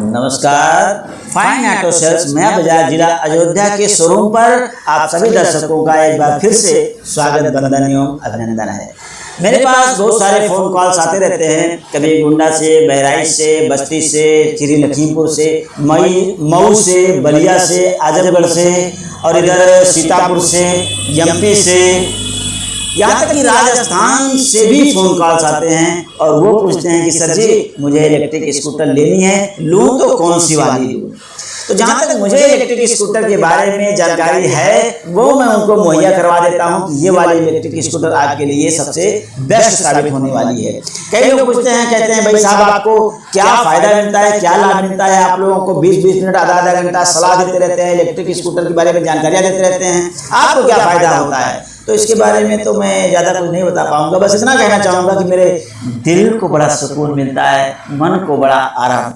नमस्कार। Fine auto sales नया बाजार जिला अयोध्या के शोरूम पर आप सभी दर्शकों का एक बार फिर से स्वागत, वंदन एवं अभिनंदन है। मेरे पास बहुत सारे फ़ोन कॉल्स आते रहते हैं, कभी गोंडा से, बहराइच से, बस्ती से, चिरी लखीमपुर से, मऊ से, बलिया से, आजमगढ़ से और इधर सीतापुर से, एमपी से, यहाँ तक कि राजस्थान से भी फ़ोन कॉल्स आते हैं और वो पूछते हैं कि सर जी मुझे इलेक्ट्रिक स्कूटर लेनी है, लूँ तो कौन सी वाली लूँ। तो जहाँ तक मुझे इलेक्ट्रिक स्कूटर के बारे में जानकारी है वो मैं उनको मुहैया करवा देता हूँ कि ये वाली इलेक्ट्रिक स्कूटर आपके लिए सबसे बेस्ट साबित होने वाली है। कई लोग पूछते हैं, कहते हैं भाई साहब आपको क्या फ़ायदा मिलता है, क्या लाभ मिलता है। आप लोगों को 20-20 मिनट आधा घंटा सलाह देते रहते हैं, इलेक्ट्रिक स्कूटर के बारे में जानकारियाँ देते रहते हैं, आपको क्या फ़ायदा होता है। तो इसके बारे में तो मैं ज़्यादा कुछ नहीं बता पाऊँगा, बस इतना कहना चाहूँगा कि मेरे दिल को बड़ा सुकून मिलता है, मन को बड़ा आराम